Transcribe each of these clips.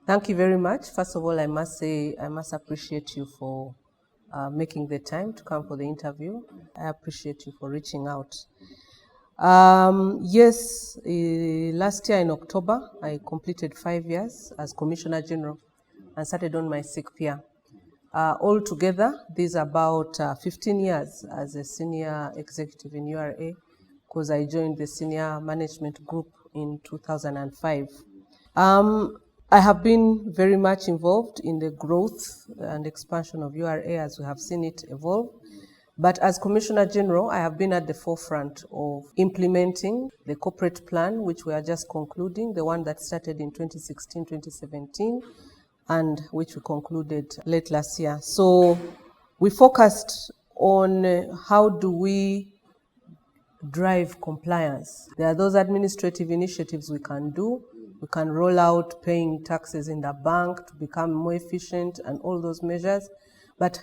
Thank you very much. First of all, I must appreciate you for making the time to come for the interview. I appreciate you for reaching out. Yes, last year in October, I completed 5 years as Commissioner General and started on my 6th year. Altogether, these are about 15 years as a senior executive in URA, because I joined the senior management group in 2005. I have been very much involved in the growth and expansion of URA as we have seen it evolve. But as Commissioner General, I have been at the forefront of implementing the corporate plan, which we are just concluding, the one that started in 2016-2017, and which we concluded late last year. So we focused on how do we drive compliance. There are those administrative initiatives we can do. We can roll out paying taxes in the bank to become more efficient and all those measures. But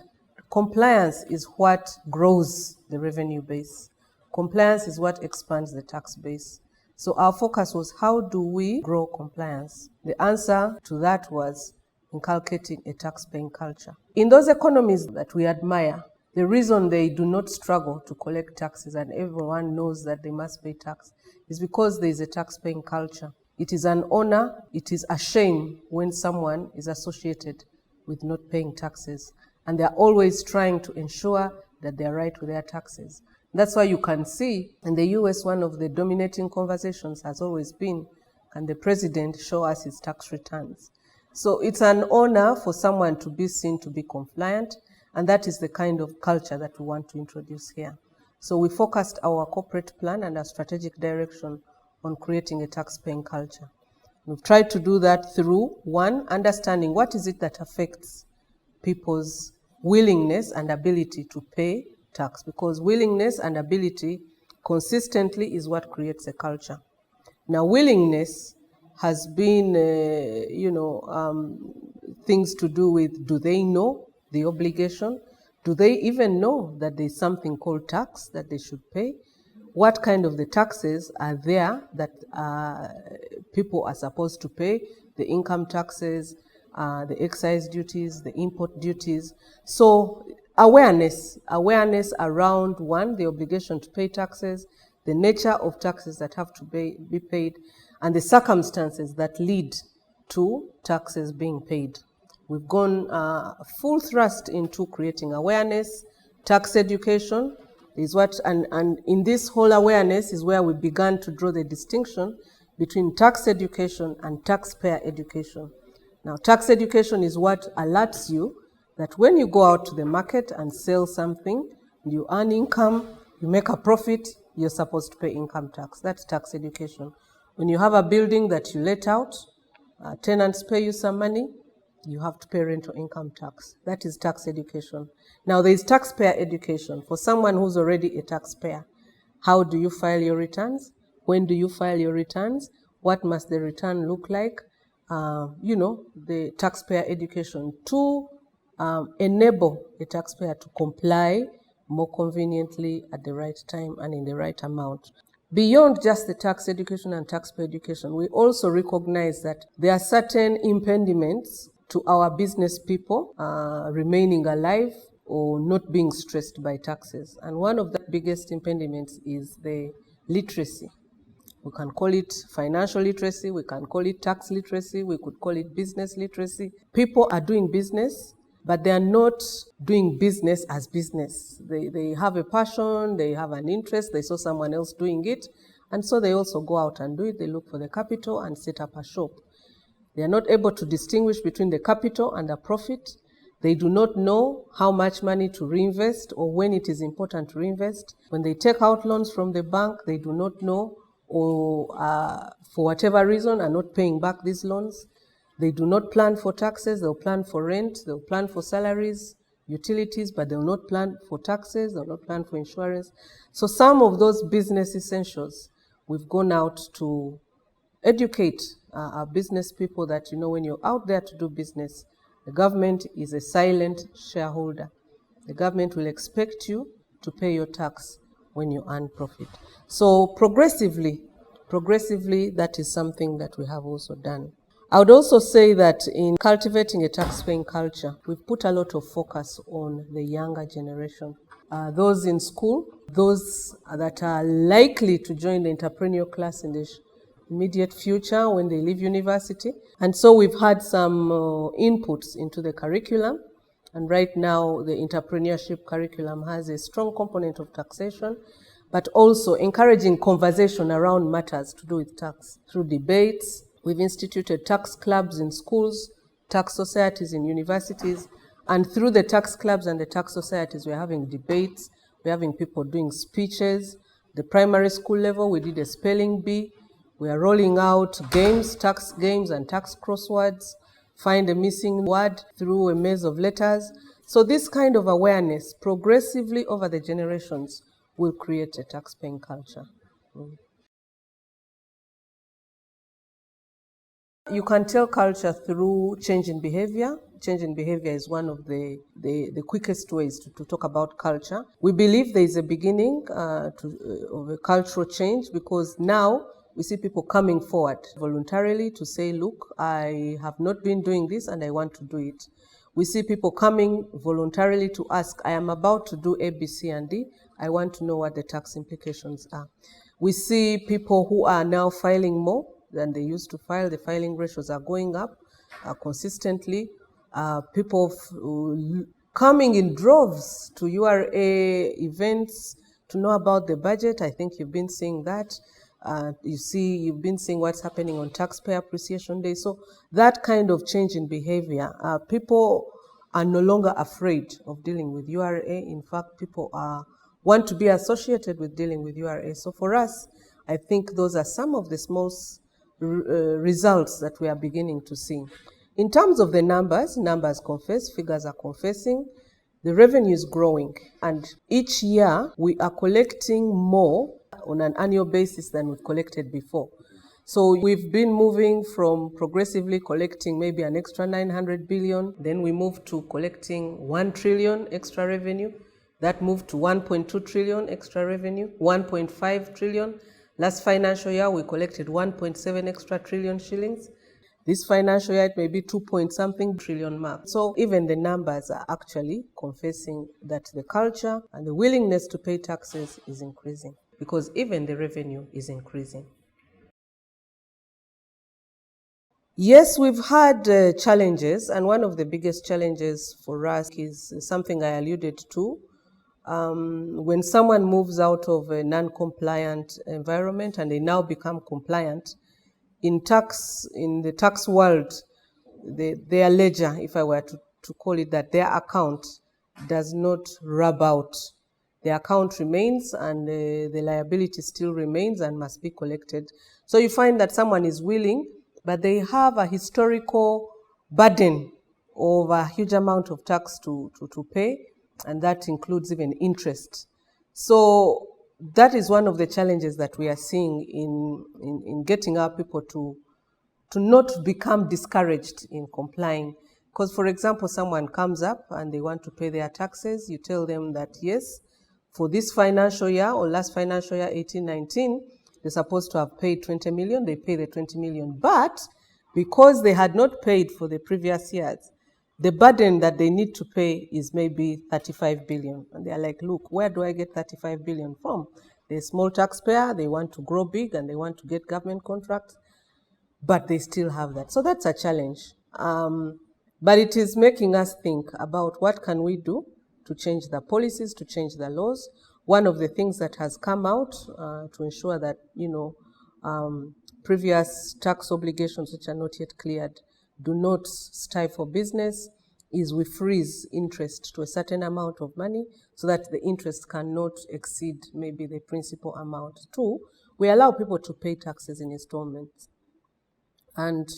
compliance is what grows the revenue base. Compliance is what expands the tax base. So our focus was, how do we grow compliance? The answer to that was inculcating a tax-paying culture. In those economies that we admire, the reason they do not struggle to collect taxes and everyone knows that they must pay tax is because there is a tax-paying culture. It is an honor, it is a shame when someone is associated with not paying taxes. And they're always trying to ensure that they're right with their taxes. That's why you can see in the US, one of the dominating conversations has always been, can the president show us his tax returns? So it's an honor for someone to be seen to be compliant, and that is the kind of culture that we want to introduce here. So we focused our corporate plan and our strategic direction on creating a tax-paying culture. We've tried to do that through, one, understanding what is it that affects people's willingness and ability to pay tax, because willingness and ability consistently is what creates a culture. Now, willingness has been, things to do with, do they know the obligation? Do they even know that there's something called tax that they should pay? What kind of the taxes are there that people are supposed to pay? The income taxes, the excise duties, the import duties. So awareness around, one, the obligation to pay taxes, the nature of taxes that have to be paid, and the circumstances that lead to taxes being paid. We've gone full thrust into creating awareness, tax education is what, and in this whole awareness is where we began to draw the distinction between tax education and taxpayer education. Now, tax education is what alerts you that when you go out to the market and sell something, you earn income, you make a profit, you're supposed to pay income tax. That's tax education. When you have a building that you let out, tenants pay you some money, you have to pay rental income tax. That is tax education. Now, there is taxpayer education. For someone who's already a taxpayer, how do you file your returns? When do you file your returns? What must the return look like? The taxpayer education to enable a taxpayer to comply more conveniently at the right time and in the right amount. Beyond just the tax education and taxpayer education, we also recognize that there are certain impediments to our business people remaining alive or not being stressed by taxes. And one of the biggest impediments is the literacy. We can call it financial literacy, we can call it tax literacy, we could call it business literacy. People are doing business, but they are not doing business as business. They have a passion, they have an interest, they saw someone else doing it, and so they also go out and do it. They look for the capital and set up a shop. They are not able to distinguish between the capital and the profit. They do not know how much money to reinvest or when it is important to reinvest. When they take out loans from the bank, they do not know, or for whatever reason are not paying back these loans. They do not plan for taxes, they'll plan for rent, they'll plan for salaries, utilities, but they'll not plan for taxes, they'll not plan for insurance. So some of those business essentials, we've gone out to educate our business people that, when you're out there to do business, the government is a silent shareholder. The government will expect you to pay your tax when you earn profit. So progressively, that is something that we have also done. I would also say that in cultivating a tax-paying culture, we've put a lot of focus on the younger generation. Those in school, those that are likely to join the entrepreneurial class in the immediate future when they leave university. And so we've had some inputs into the curriculum. And right now, the entrepreneurship curriculum has a strong component of taxation, but also encouraging conversation around matters to do with tax through debates. We've instituted tax clubs in schools, tax societies in universities, and through the tax clubs and the tax societies, we're having debates, we're having people doing speeches. The primary school level, we did a spelling bee. We are rolling out games, tax games and tax crosswords, find a missing word through a maze of letters. So this kind of awareness, progressively over the generations, will create a tax-paying culture. You can tell culture through change in behavior. Change in behavior is one of the quickest ways to talk about culture. We believe there is a beginning of a cultural change because now we see people coming forward voluntarily to say, look, I have not been doing this and I want to do it. We see people coming voluntarily to ask, I am about to do A, B, C, and D. I want to know what the tax implications are. We see people who are now filing more than they used to file. The filing ratios are going up consistently. People coming in droves to URA events to know about the budget. I think you've been seeing that. You've been seeing what's happening on Taxpayer Appreciation Day. So that kind of change in behavior, people are no longer afraid of dealing with URA. In fact, people want to be associated with dealing with URA. So for us, I think those are some of the small results that we are beginning to see. In terms of the numbers confess, figures are confessing. The revenue is growing, and each year we are collecting more on an annual basis than we've collected before. So we've been moving from progressively collecting maybe an extra 900 billion, then we moved to collecting 1 trillion extra revenue. That moved to 1.2 trillion extra revenue, 1.5 trillion. Last financial year, we collected 1.7 extra trillion shillings. This financial year, it may be 2-point-something trillion mark. So even the numbers are actually confessing that the culture and the willingness to pay taxes is increasing because even the revenue is increasing. Yes, we've had challenges, and one of the biggest challenges for us is something I alluded to. When someone moves out of a non-compliant environment and they now become compliant, in the tax world, their ledger, if I were to call it that, their account does not rub out. The account remains and the liability still remains and must be collected. So you find that someone is willing, but they have a historical burden of a huge amount of tax to pay, and that includes even interest. So that is one of the challenges that we are seeing in getting our people to not become discouraged in complying. Because, for example, someone comes up and they want to pay their taxes, you tell them that, yes, for this financial year or last financial year, 18-19, they're supposed to have paid 20 million, they pay the 20 million. But because they had not paid for the previous years, the burden that they need to pay is maybe 35 billion. And they're like, look, where do I get 35 billion from? They're a small taxpayer, they want to grow big and they want to get government contracts, but they still have that. So that's a challenge. But it is making us think about what can we do to change the policies, to change the laws. One of the things that has come out to ensure that, previous tax obligations which are not yet cleared do not stifle business is we freeze interest to a certain amount of money so that the interest cannot exceed maybe the principal amount. 2, we allow people to pay taxes in installments. And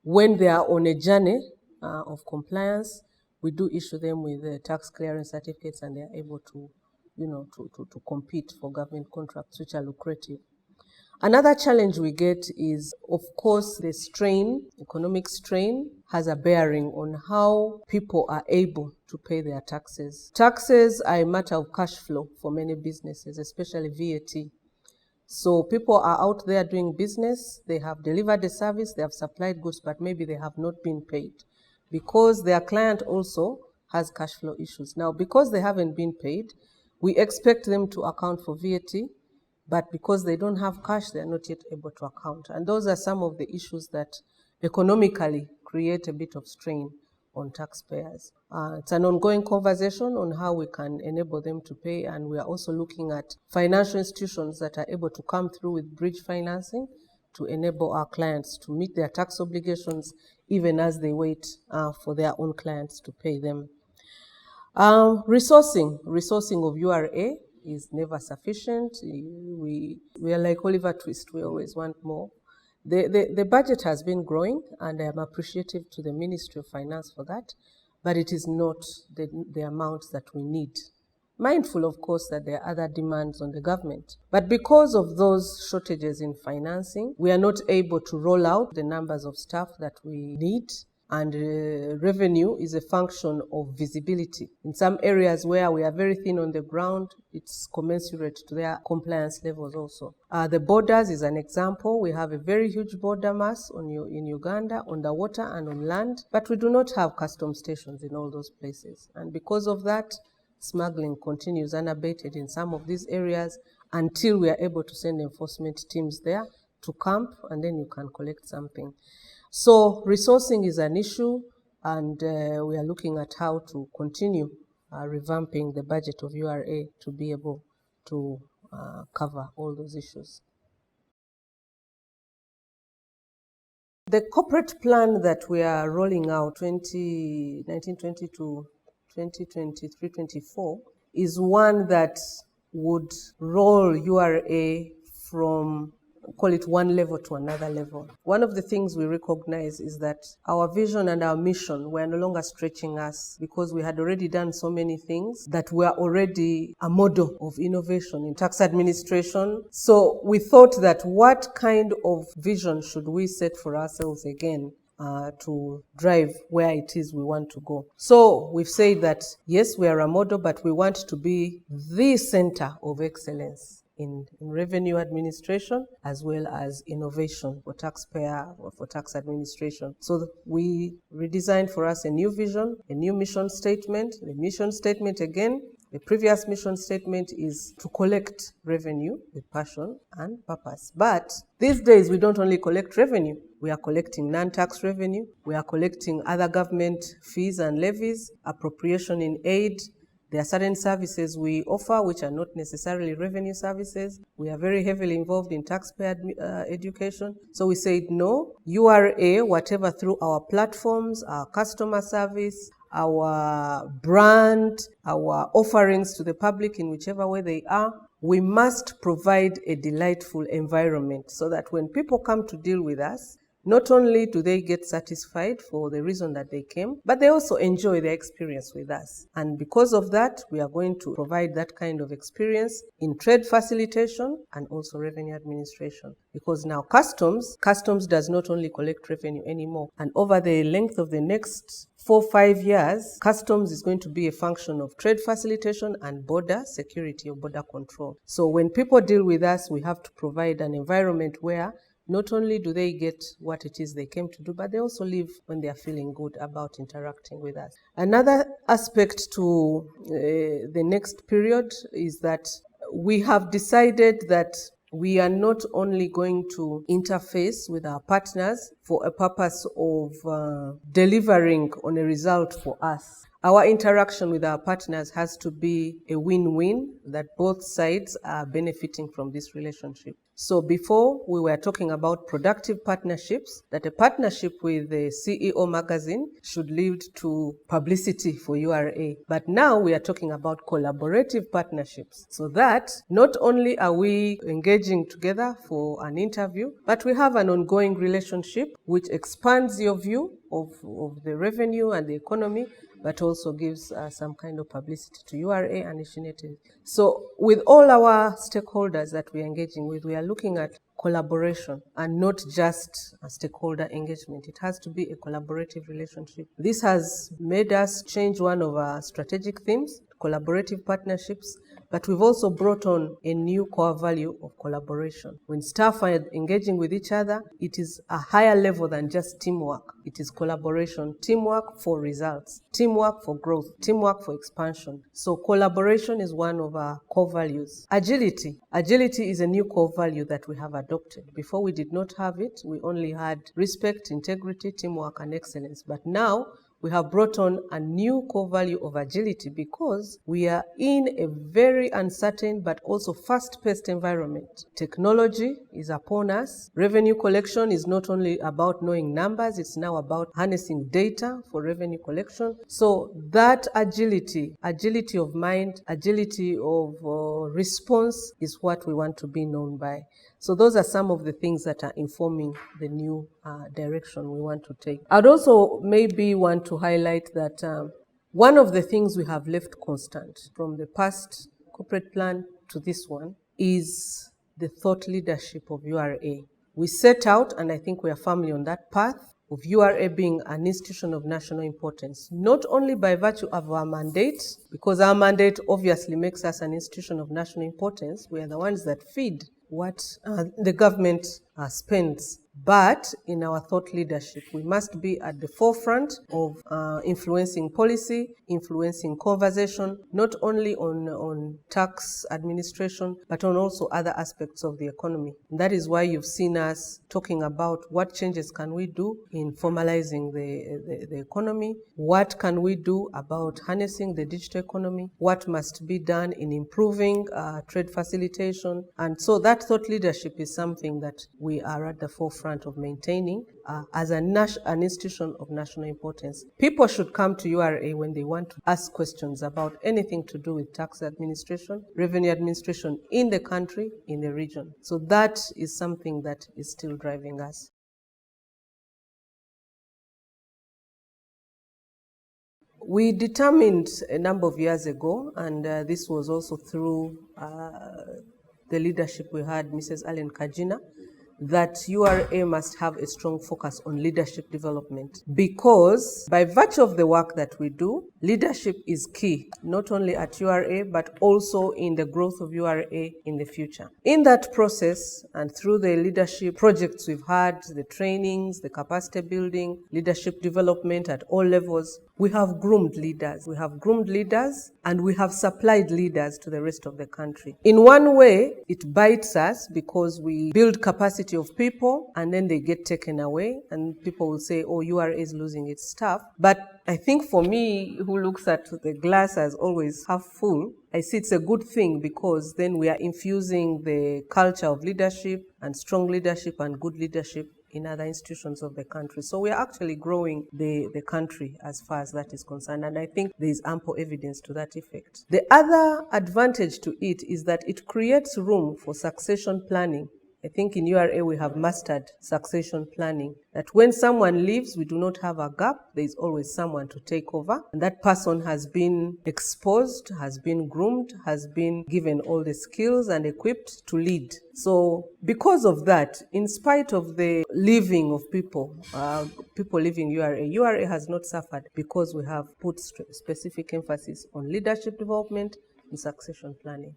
when they are on a journey of compliance, we do issue them with tax clearance certificates and they are able to, to compete for government contracts which are lucrative. Another challenge we get is, of course, the economic strain has a bearing on how people are able to pay their taxes. Taxes are a matter of cash flow for many businesses, especially VAT. So people are out there doing business, they have delivered a service, they have supplied goods, but maybe they have not been paid because their client also has cash flow issues. Now, because they haven't been paid, we expect them to account for VAT, but because they don't have cash, they're not yet able to account. And those are some of the issues that economically create a bit of strain on taxpayers. It's an ongoing conversation on how we can enable them to pay, and we are also looking at financial institutions that are able to come through with bridge financing to enable our clients to meet their tax obligations even as they wait for their own clients to pay them. Resourcing of URA is never sufficient. We are like Oliver Twist, we always want more. The budget has been growing, and I am appreciative to the Ministry of Finance for that, but it is not the amount that we need. Mindful, of course, that there are other demands on the government. But because of those shortages in financing, we are not able to roll out the numbers of staff that we need. And revenue is a function of visibility. In some areas where we are very thin on the ground, it's commensurate to their compliance levels also. The borders is an example. We have a very huge border mass in Uganda, underwater and on land, but we do not have customs stations in all those places. And because of that, smuggling continues unabated in some of these areas until we are able to send enforcement teams there to camp, and then you can collect something. So resourcing is an issue, and we are looking at how to continue revamping the budget of URA to be able to cover all those issues. The corporate plan that we are rolling out 2019-20 to 2023-24 is one that would roll URA from, call it, one level to another level. One of the things we recognize is that our vision and our mission were no longer stretching us because we had already done so many things that were already a model of innovation in tax administration. So we thought that what kind of vision should we set for ourselves again to drive where it is we want to go. So we've said that, yes, we are a model, but we want to be the center of excellence in revenue administration as well as innovation for taxpayer or for tax administration. So we redesigned for us a new vision, a new mission statement. The mission statement, again, the previous mission statement is to collect revenue with passion and purpose. But these days, we don't only collect revenue. We are collecting non-tax revenue. We are collecting other government fees and levies, appropriation in aid. There are certain services we offer which are not necessarily revenue services. We are very heavily involved in taxpayer education. So we said, no, URA, whatever, through our platforms, our customer service, our brand, our offerings to the public in whichever way they are, we must provide a delightful environment so that when people come to deal with us, not only do they get satisfied for the reason that they came, but they also enjoy their experience with us. And because of that, we are going to provide that kind of experience in trade facilitation and also revenue administration. Because now customs does not only collect revenue anymore. And over the length of the next 4-5 years, customs is going to be a function of trade facilitation and border security or border control. So when people deal with us, we have to provide an environment where not only do they get what it is they came to do, but they also live when they are feeling good about interacting with us. Another aspect to the next period is that we have decided that we are not only going to interface with our partners for a purpose of delivering on a result for us. Our interaction with our partners has to be a win-win, that both sides are benefiting from this relationship. So before, we were talking about productive partnerships, that a partnership with the CEO magazine should lead to publicity for URA. But now we are talking about collaborative partnerships, so that not only are we engaging together for an interview, but we have an ongoing relationship which expands your view of the revenue and the economy, but also gives some kind of publicity to URA and initiatives. So with all our stakeholders that we're engaging with, we are looking at collaboration and not just a stakeholder engagement. It has to be a collaborative relationship. This has made us change one of our strategic themes, collaborative partnerships, but we've also brought on a new core value of collaboration. When staff are engaging with each other, it is a higher level than just teamwork. It is collaboration, teamwork for results, teamwork for growth, teamwork for expansion. So collaboration is one of our core values. Agility. Agility is a new core value that we have adopted. Before we did not have it. We only had respect, integrity, teamwork, and excellence. But now we have brought on a new core value of agility because we are in a very uncertain but also fast-paced environment. Technology is upon us. Revenue collection is not only about knowing numbers, it's now about harnessing data for revenue collection. So that agility of mind, agility of response is what we want to be known by. So those are some of the things that are informing the new direction we want to take. I'd also maybe want to highlight that one of the things we have left constant from the past corporate plan to this one is the thought leadership of URA. We set out, and I think we are firmly on that path, of URA being an institution of national importance, not only by virtue of our mandate, because our mandate obviously makes us an institution of national importance. We are the ones that feed what the government spends. But in our thought leadership, we must be at the forefront of influencing policy, influencing conversation, not only on tax administration, but on also other aspects of the economy. And that is why you've seen us talking about what changes can we do in formalizing the economy, what can we do about harnessing the digital economy, what must be done in improving trade facilitation. And so that thought leadership is something that we are at the forefront of maintaining as an institution of national importance. People should come to URA when they want to ask questions about anything to do with tax administration, revenue administration in the country, in the region. So that is something that is still driving us. We determined a number of years ago, and this was also through the leadership we had, Mrs. Allen Kajina, that URA must have a strong focus on leadership development, because by virtue of the work that we do, leadership is key, not only at URA, but also in the growth of URA in the future. In that process, and through the leadership projects we've had, the trainings, the capacity building, leadership development at all levels, we have groomed leaders. We have groomed leaders, and we have supplied leaders to the rest of the country. In one way, it bites us because we build capacity of people and then they get taken away, and people will say, oh, URA is losing its staff. But I think for me, who looks at the glass as always half full, I see it's a good thing, because then we are infusing the culture of leadership and strong leadership and good leadership in other institutions of the country. So we are actually growing the country as far as that is concerned, and I think there is ample evidence to that effect. The other advantage to it is that it creates room for succession planning. I think in URA we have mastered succession planning, that when someone leaves, we do not have a gap. There is always someone to take over, and that person has been exposed, has been groomed, has been given all the skills and equipped to lead. So because of that, in spite of the leaving of people leaving URA has not suffered, because we have put specific emphasis on leadership development and succession planning.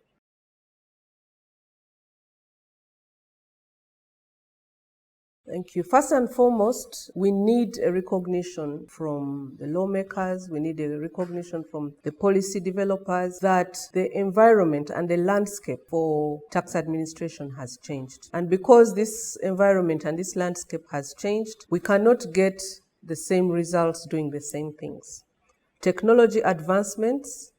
Thank you. First and foremost, we need a recognition from the lawmakers, we need a recognition from the policy developers that the environment and the landscape for tax administration has changed. And because this environment and this landscape has changed, we cannot get the same results doing the same things. Technology advancements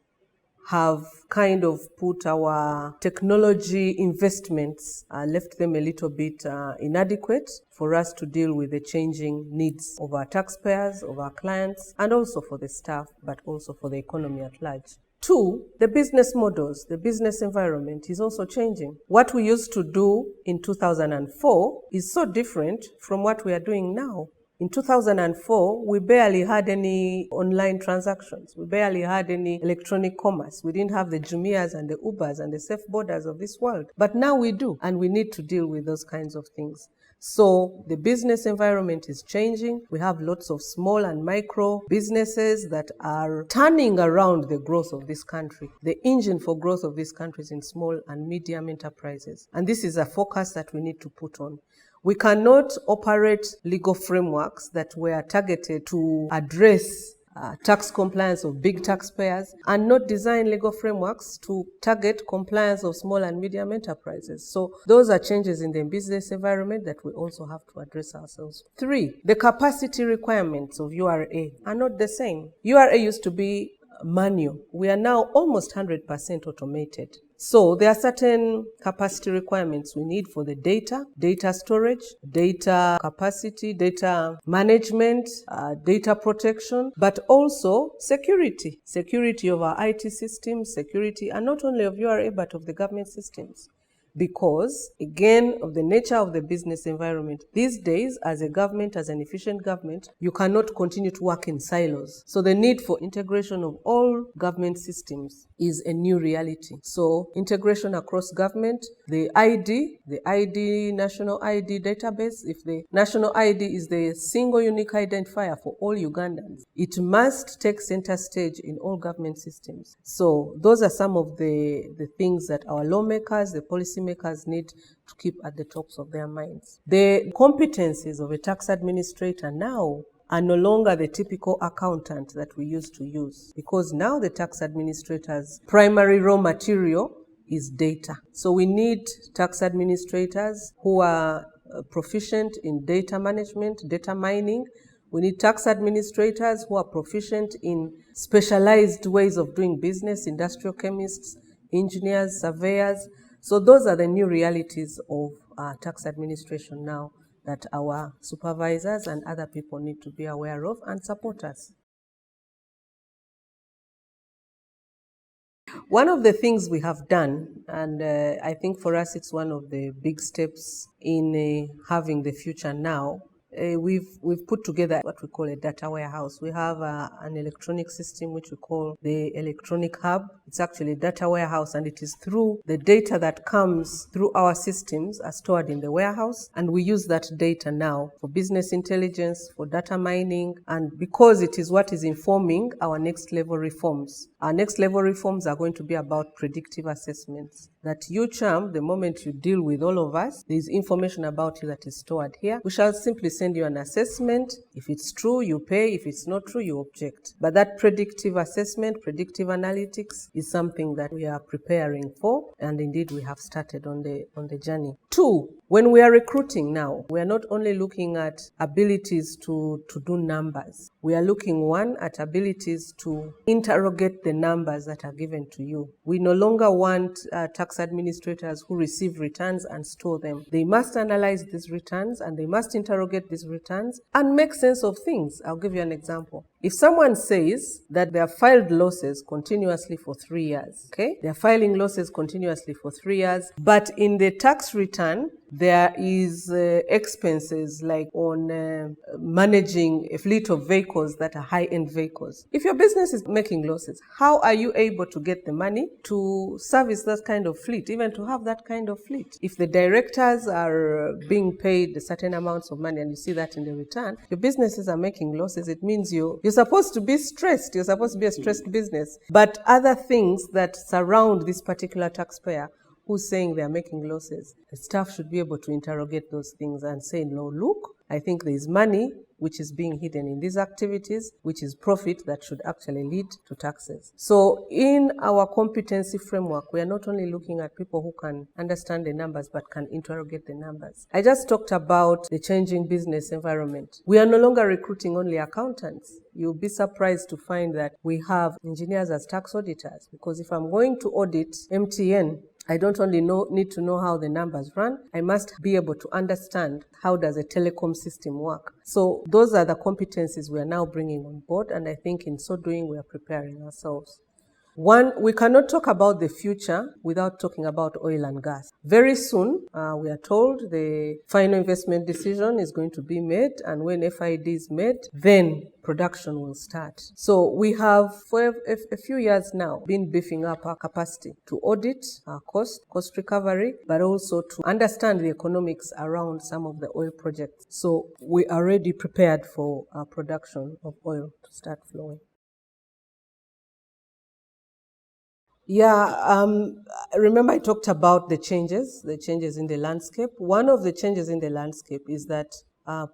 have kind of put our technology investments, left them a little bit inadequate for us to deal with the changing needs of our taxpayers, of our clients, and also for the staff, but also for the economy at large. Two, the business models, the business environment is also changing. What we used to do in 2004 is so different from what we are doing now. In 2004, we barely had any online transactions. We barely had any electronic commerce. We didn't have the Jumias and the Ubers and the safe borders of this world. But now we do, and we need to deal with those kinds of things. So the business environment is changing. We have lots of small and micro businesses that are turning around the growth of this country. The engine for growth of this country is in small and medium enterprises. And this is a focus that we need to put on. We cannot operate legal frameworks that were targeted to address tax compliance of big taxpayers and not design legal frameworks to target compliance of small and medium enterprises. So those are changes in the business environment that we also have to address ourselves. 3, the capacity requirements of URA are not the same. URA used to be manual. We are now almost 100% automated. So there are certain capacity requirements we need for the data storage, data capacity, data management, data protection, but also security of our IT systems, security, and not only of URA, but of the government systems. Because, again, of the nature of the business environment, these days, as a government, as an efficient government, you cannot continue to work in silos. So the need for integration of all government systems is a new reality. So integration across government, the national ID database, if the national ID is the single unique identifier for all Ugandans, it must take center stage in all government systems. So those are some of the things that our lawmakers, the policymakers need to keep at the tops of their minds. The competencies of a tax administrator now are no longer the typical accountant that we used to use, because now the tax administrator's primary raw material is data. So we need tax administrators who are proficient in data management, data mining. We need tax administrators who are proficient in specialized ways of doing business, industrial chemists, engineers, surveyors. So those are the new realities of tax administration now that our supervisors and other people need to be aware of and support us. One of the things we have done, and I think for us it's one of the big steps in having the future now, we've put together what we call a data warehouse. We have an electronic system which we call the electronic hub. It's actually a data warehouse, and it is through the data that comes through our systems are stored in the warehouse, and we use that data now for business intelligence, for data mining, and because it is what is informing our next level reforms. Our next level reforms are going to be about predictive assessments. That you, CHAM, the moment you deal with all of us, there is information about you that is stored here. We shall simply send you an assessment. If it's true, you pay. If it's not true, you object. But that predictive assessment, predictive analytics is something that we are preparing for, and indeed we have started on the journey. 2, when we are recruiting now, we are not only looking at abilities to do numbers. We are looking, 1, at abilities to interrogate the numbers that are given to you. We no longer want tax administrators who receive returns and store them. They must analyze these returns and they must interrogate these returns and make sense of things. I'll give you an example. If someone says that they have filed losses continuously for 3 years, okay? They're filing losses continuously for 3 years, but in the tax return, there is expenses like on managing a fleet of vehicles that are high-end vehicles. If your business is making losses, how are you able to get the money to service that kind of fleet, even to have that kind of fleet? If the directors are being paid certain amounts of money and you see that in the return, your businesses are making losses, it means you're supposed to be stressed. You're supposed to be a stressed business. But other things that surround this particular taxpayer who's saying they're making losses, the staff should be able to interrogate those things and say, no, look, I think there's money which is being hidden in these activities, which is profit that should actually lead to taxes. So in our competency framework, we are not only looking at people who can understand the numbers, but can interrogate the numbers. I just talked about the changing business environment. We are no longer recruiting only accountants. You'll be surprised to find that we have engineers as tax auditors, because if I'm going to audit MTN, I don't only need to know how the numbers run, I must be able to understand how does a telecom system work. So those are the competencies we are now bringing on board, and I think in so doing we are preparing ourselves. One, we cannot talk about the future without talking about oil and gas. Very soon, we are told the final investment decision is going to be made, and when FID is made, then production will start. So we have, for a few years now, been beefing up our capacity to audit our cost recovery, but also to understand the economics around some of the oil projects. So we are already prepared for our production of oil to start flowing. Yeah, remember I talked about the changes in the landscape. One of the changes in the landscape is that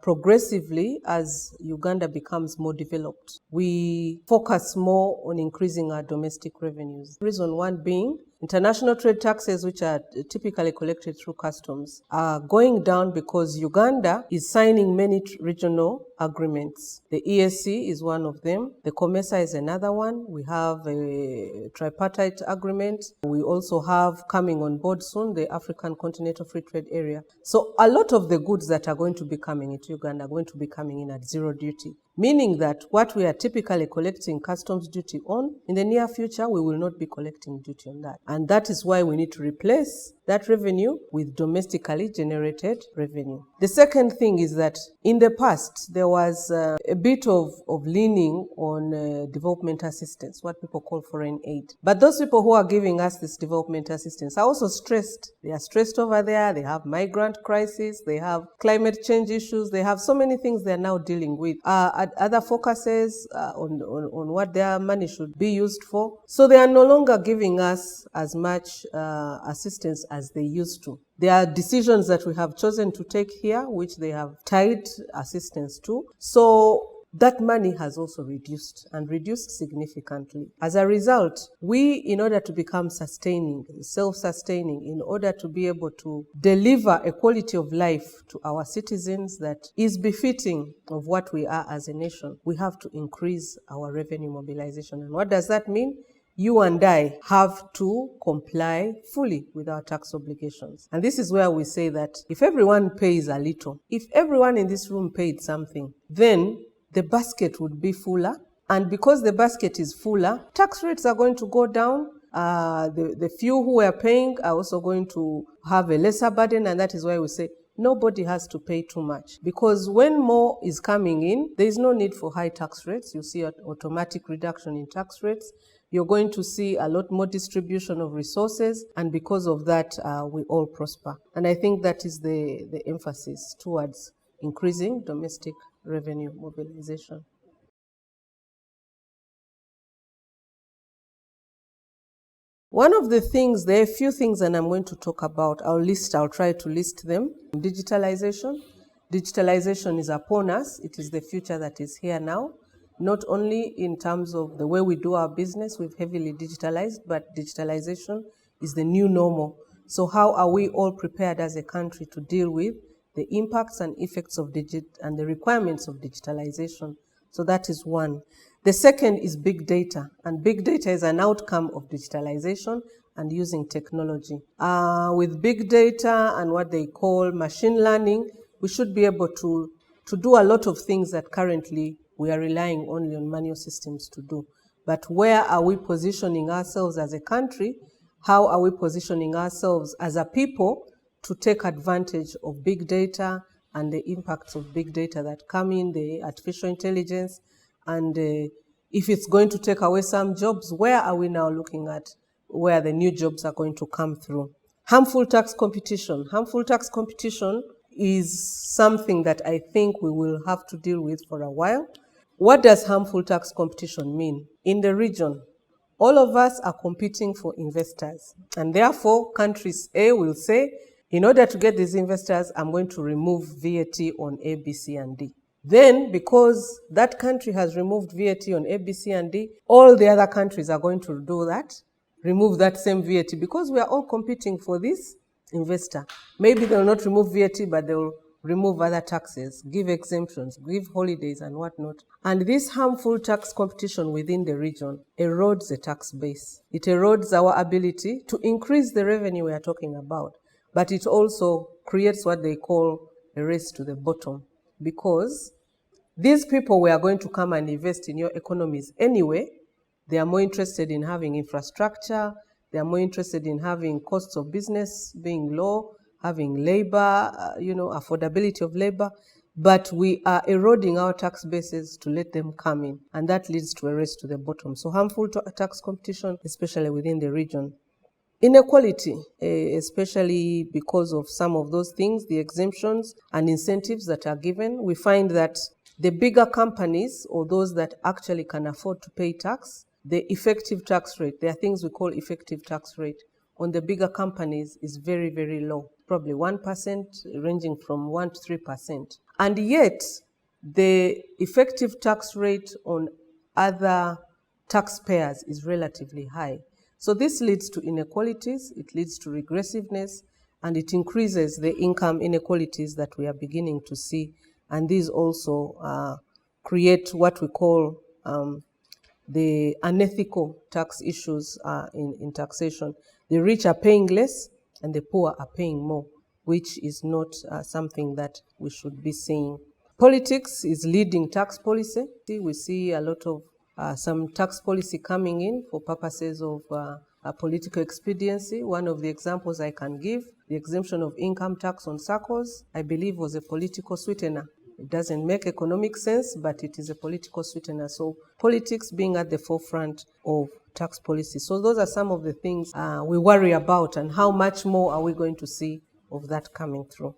progressively, as Uganda becomes more developed, we focus more on increasing our domestic revenues. Reason one being, international trade taxes, which are typically collected through customs, are going down because Uganda is signing many regional agreements. The EAC is one of them. The COMESA is another one. We have a tripartite agreement. We also have, coming on board soon, the African Continental Free Trade Area. So a lot of the goods that are going to be coming into Uganda are going to be coming in at zero duty, meaning that what we are typically collecting customs duty on, in the near future, we will not be collecting duty on that. And that is why we need to replace that revenue with domestically generated revenue. The second thing is that in the past, there was a bit of leaning on development assistance, what people call foreign aid. But those people who are giving us this development assistance are also stressed. They are stressed over there. They have migrant crisis. They have climate change issues. They have so many things they are now dealing with. Other focuses on what their money should be used for. So they are no longer giving us as much assistance as they used to. There are decisions that we have chosen to take here, which they have tied assistance to. So that money has also reduced significantly. As a result, we, in order to become self-sustaining, in order to be able to deliver a quality of life to our citizens that is befitting of what we are as a nation, we have to increase our revenue mobilization. And what does that mean? You and I have to comply fully with our tax obligations. And this is where we say that if everyone pays a little, if everyone in this room paid something, then the basket would be fuller. And because the basket is fuller, tax rates are going to go down. The few who are paying are also going to have a lesser burden. And that is why we say nobody has to pay too much. Because when more is coming in, there is no need for high tax rates. You see an automatic reduction in tax rates. You're going to see a lot more distribution of resources, and because of that, we all prosper. And I think that is the emphasis towards increasing domestic revenue mobilization. One of the things, there are a few things that I'm going to talk about. I'll try to list them. Digitalization. Digitalization is upon us. It is the future that is here now. Not only in terms of the way we do our business, we've heavily digitalized, but digitalization is the new normal. So how are we all prepared as a country to deal with the impacts and effects of and the requirements of digitalization? So that is one. The second is big data, and big data is an outcome of digitalization and using technology. With big data and what they call machine learning, we should be able to do a lot of things that currently we are relying only on manual systems to do. But where are we positioning ourselves as a country? How are we positioning ourselves as a people to take advantage of big data and the impacts of big data that come in, the artificial intelligence, and if it's going to take away some jobs, where are we now looking at where the new jobs are going to come through? Harmful tax competition. Harmful tax competition is something that I think we will have to deal with for a while. What does harmful tax competition mean? In the region, all of us are competing for investors. And therefore, countries A will say, in order to get these investors, I'm going to remove VAT on A, B, C, and D. Then, because that country has removed VAT on A, B, C, and D, all the other countries are going to do that, remove that same VAT, because we are all competing for this investor. Maybe they'll not remove VAT, but they'll remove other taxes, give exemptions, give holidays and whatnot. And this harmful tax competition within the region erodes the tax base. It erodes our ability to increase the revenue we are talking about. But it also creates what they call a race to the bottom, because these people were going to come and invest in your economies anyway, They are more interested in having infrastructure. They are more interested in having costs of business being low, having labor, affordability of labor. But we are eroding our tax bases to let them come in, and that leads to a race to the bottom. So harmful tax competition, especially within the region. Inequality, especially because of some of those things, the exemptions and incentives that are given. We find that the bigger companies, or those that actually can afford to pay tax, the effective tax rate, there are things we call effective tax rate, on the bigger companies is very, very low, probably 1%, ranging from 1 to 3%. And yet, the effective tax rate on other taxpayers is relatively high. So this leads to inequalities, it leads to regressiveness, and it increases the income inequalities that we are beginning to see. And these also create what we call the unethical tax issues in taxation. The rich are paying less and the poor are paying more, which is not something that we should be seeing. Politics is leading tax policy. We see a lot of some tax policy coming in for purposes of political expediency. One of the examples I can give, the exemption of income tax on SACCOs, I believe was a political sweetener. It doesn't make economic sense, but it is a political sweetener. So politics being at the forefront of tax policy. So those are some of the things we worry about, and how much more are we going to see of that coming through.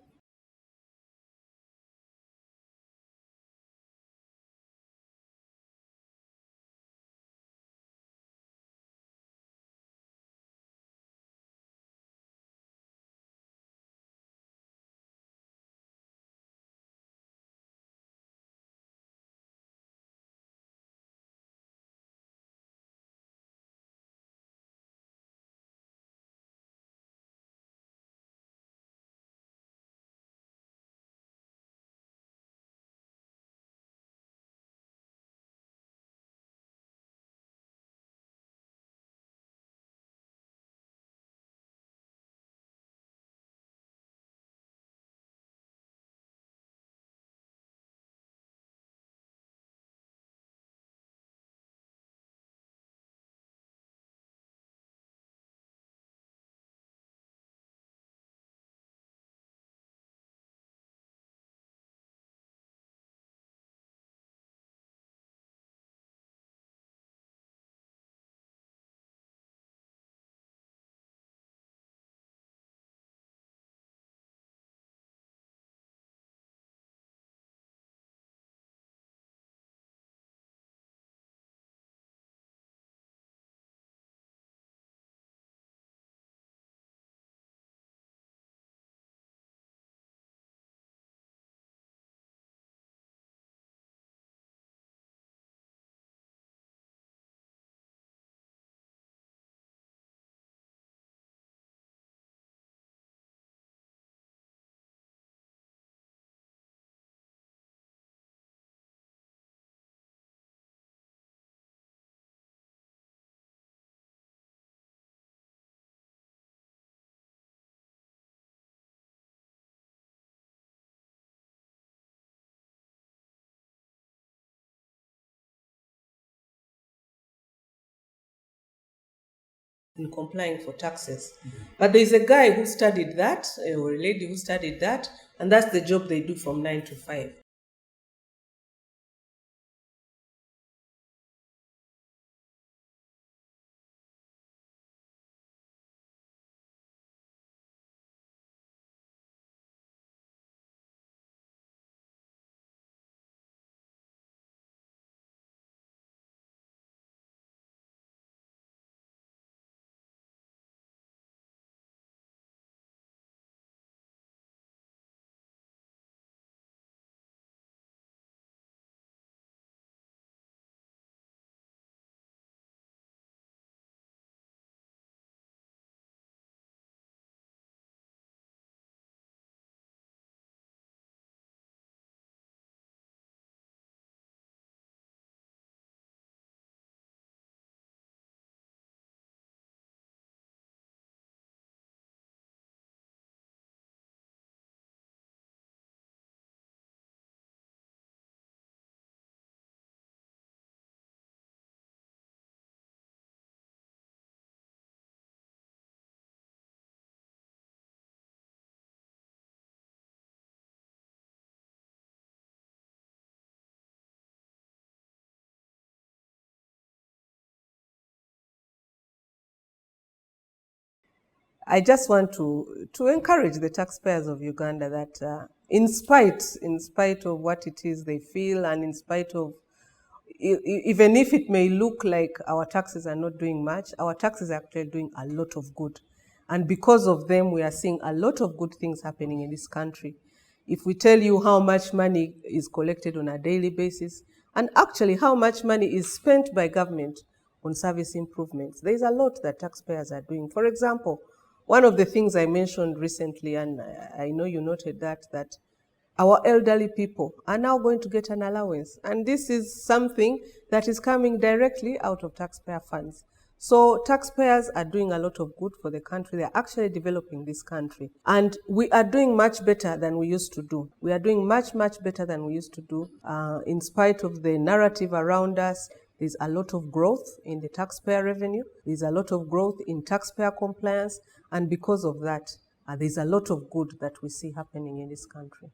In complying for taxes. But there's a guy who studied that, or a lady who studied that, and that's the job they do from 9 to 5. I just want to encourage the taxpayers of Uganda that in spite of what it is they feel, and in spite of, even if it may look like our taxes are not doing much, our taxes are actually doing a lot of good. And because of them, we are seeing a lot of good things happening in this country. If we tell you how much money is collected on a daily basis, and actually how much money is spent by government on service improvements, there is a lot that taxpayers are doing. For example, one of the things I mentioned recently, and I know you noted that our elderly people are now going to get an allowance. And this is something that is coming directly out of taxpayer funds. So taxpayers are doing a lot of good for the country. They're actually developing this country. And we are doing much better than we used to do. We are doing much better than we used to do. In spite of the narrative around us, there's a lot of growth in the taxpayer revenue. There's a lot of growth in taxpayer compliance. And because of that, there's a lot of good that we see happening in this country.